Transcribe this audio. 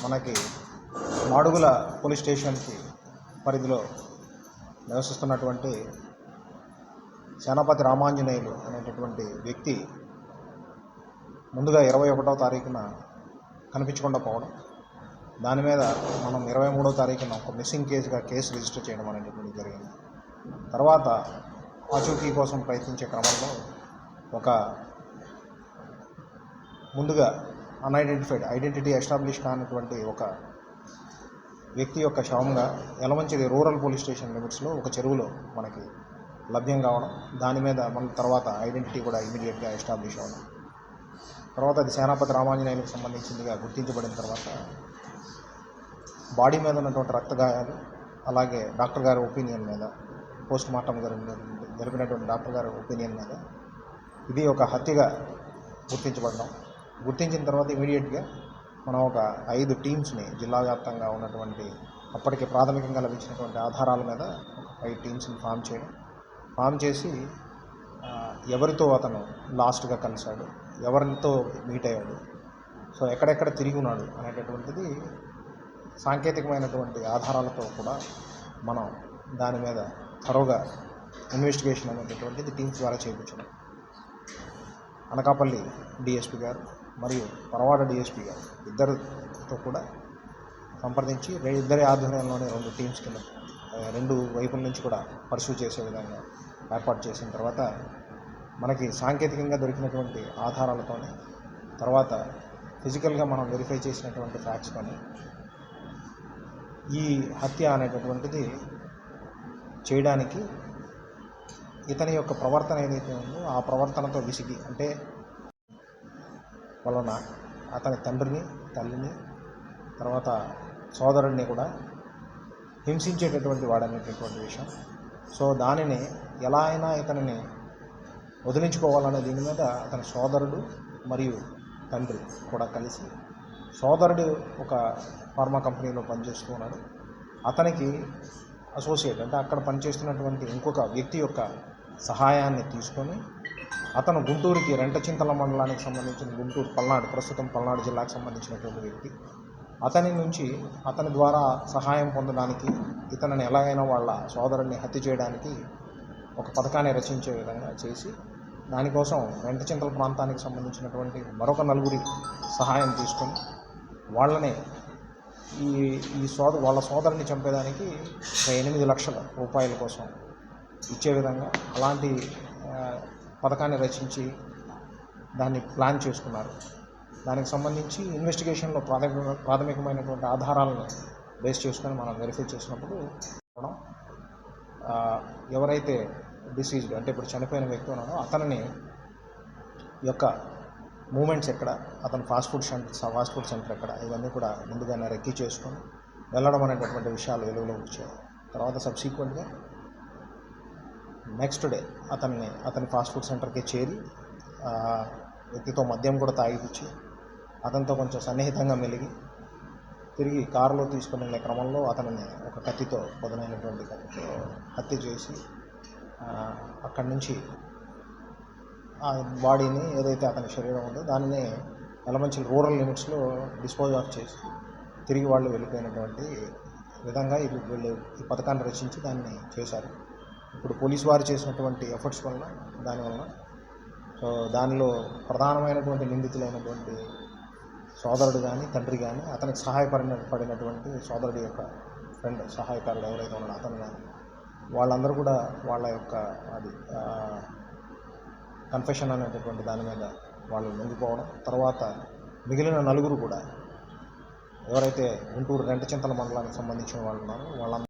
మనకి మాడుగుల పోలీస్ స్టేషన్కి పరిధిలో నివసిస్తున్నటువంటి సేనాపతి రామాంజనేయులు అనేటటువంటి వ్యక్తి ముందుగా 21వ తారీఖున కనిపించకుండా పోవడం, దాని మీద మనం 23వ తారీఖున ఒక మిస్సింగ్ కేసు రిజిస్టర్ చేయడం అనేటటువంటి జరిగింది. తర్వాత ఆచూకీ కోసం ప్రయత్నించే క్రమంలో ఒక ముందుగా ఐడెంటిటీ ఎస్టాబ్లిష్ కానటువంటి ఒక వ్యక్తి యొక్క శవంగా యలమంచిలి రూరల్ పోలీస్ స్టేషన్ లిమిట్స్లో ఒక చెరువులో మనకి లభ్యం కావడం, దాని మీద మన తర్వాత ఐడెంటిటీ కూడా ఇమీడియట్గా ఎస్టాబ్లిష్ అవ్వడం, తర్వాత అది సేనాపతి రామాంజనేయులకు సంబంధించిందిగా గుర్తించబడిన తర్వాత బాడీ మీద ఉన్నటువంటి రక్తగాయాలు, అలాగే డాక్టర్ గారి ఒపీనియన్ మీద, పోస్ట్ మార్టం జరిపినటువంటి డాక్టర్ గారి ఒపీనియన్ మీద ఇది ఒక హత్యగా గుర్తించిన తర్వాత ఇమీడియట్గా మనం ఒక 5 టీమ్స్ని జిల్లా వ్యాప్తంగా ఉన్నటువంటి అప్పటికి ప్రాథమికంగా లభించినటువంటి ఆధారాల మీద ఒక 5 టీమ్స్ని ఫామ్ చేసి ఎవరితో అతను లాస్ట్గా కలిశాడు, ఎవరితో మీట్ అయ్యాడు, సో ఎక్కడెక్కడ తిరిగి ఉన్నాడు అనేటటువంటిది సాంకేతికమైనటువంటి ఆధారాలతో కూడా మనం దాని మీద త్వరగా ఇన్వెస్టిగేషన్ అనేటటువంటిది టీమ్స్ ద్వారా చేయించడం. అనకాపల్లి డిఎస్పీ గారు మరియు పరవాడ డిఎస్పీ గారు ఇద్దరితో కూడా సంప్రదించి ఇద్దరి ఆధ్వర్యంలోనే 2 టీమ్స్ కింద 2 వైపుల నుంచి కూడా పర్సూ చేసే విధంగా ఏర్పాటు చేసిన తర్వాత మనకి సాంకేతికంగా దొరికినటువంటి ఆధారాలతోనే, తర్వాత ఫిజికల్గా మనం వెరిఫై చేసినటువంటి ఫ్యాక్ట్స్తోనే ఈ హత్య అనేటటువంటిది చేయడానికి ఇతని యొక్క ప్రవర్తన ఏదైతే ఉందో ఆ ప్రవర్తనతో విసిగి, అంటే వలన అతని తండ్రిని, తల్లిని, తర్వాత సోదరుడిని కూడా హింసించేటటువంటి వాడనేటటువంటి విషయం. సో దానిని ఎలా అయినా ఇతనిని వదిలించుకోవాలనే దీని మీద అతని సోదరుడు మరియు తండ్రి కూడా కలిసి, సోదరుడు ఒక ఫార్మా కంపెనీలో పనిచేస్తూ ఉన్నాడు, అతనికి అసోసియేట్ అంటే అక్కడ పనిచేస్తున్నటువంటి ఇంకొక వ్యక్తి యొక్క సహాయాన్ని తీసుకొని అతను గుంటూరుకి రెంటచింతల మండలానికి సంబంధించిన ప్రస్తుతం పల్నాడు జిల్లాకు సంబంధించినటువంటి వ్యక్తి, అతని ద్వారా సహాయం పొందడానికి ఇతనిని ఎలాగైనా వాళ్ళ సోదరుడిని హత్య చేయడానికి ఒక పథకాన్ని రచించే విధంగా చేసి, దానికోసం రెంటచింతల ప్రాంతానికి సంబంధించినటువంటి మరొక 4 సహాయం తీసుకొని వాళ్ళని వాళ్ళ సోదరుని చంపేదానికి 8 లక్షల రూపాయల కోసం ఇచ్చే విధంగా అలాంటి పథకాన్ని రచించి దాన్ని ప్లాన్ చేసుకున్నారు. దానికి సంబంధించి ఇన్వెస్టిగేషన్లో ప్రాథమికమైనటువంటి ఆధారాలను బేస్ చేసుకొని మనం వెరిఫై చేసినప్పుడు ఎవరైతే డిసీజ్డ్ అంటే ఇప్పుడు చనిపోయిన వ్యక్తి ఉన్నాడో అతనిని యొక్క మూమెంట్స్ ఎక్కడ, అతను ఫాస్ట్ ఫుడ్ సెంటర్ ఎక్కడ, ఇవన్నీ కూడా ముందుగానే రెక్కీ చేసుకొని వెళ్ళడం అనేటటువంటి విషయాలు వెలుగులోకి వచ్చాయి. తర్వాత సబ్సిక్వెంట్గా నెక్స్ట్ డే అతని ఫాస్ట్ ఫుడ్ సెంటర్కి చేరి వ్యక్తితో మద్యం కూడా తాగిపించి అతనితో కొంచెం సన్నిహితంగా మెలిగి తిరిగి కారులో తీసుకుని వెళ్ళే క్రమంలో అతనిని ఒక పదునైనటువంటి కత్తితో హత్య చేసి అక్కడి నుంచి ఆ బాడీని ఏదైతే అతని శరీరం ఉందో దానిని యలమంచిలి రూరల్ లిమిట్స్లో డిస్పోజ్ ఆఫ్ చేసి తిరిగి వాళ్ళు వెళ్ళిపోయినటువంటి విధంగా వీళ్ళు ఈ పథకాన్ని రచించి దాన్ని చేశారు. ఇప్పుడు పోలీసు వారు చేసినటువంటి ఎఫర్ట్స్ వల్ల సో దానిలో ప్రధానమైనటువంటి నిందితులైనటువంటి సోదరుడు కానీ తండ్రి కానీ, అతనికి సహాయపడినటువంటి సోదరుడి యొక్క ఫ్రెండ్ సహాయకారుడు ఎవరైతే ఉన్నాడో అతను కానీ, వాళ్ళందరూ కూడా వాళ్ళ యొక్క కన్ఫెషన్ అనేటటువంటి దాని మీద వాళ్ళు లొంగిపోవడం, తర్వాత మిగిలిన 4 కూడా ఎవరైతే గుంటూరు రెంటచింతల మండలానికి సంబంధించిన వాళ్ళు ఉన్నారో వాళ్ళందరూ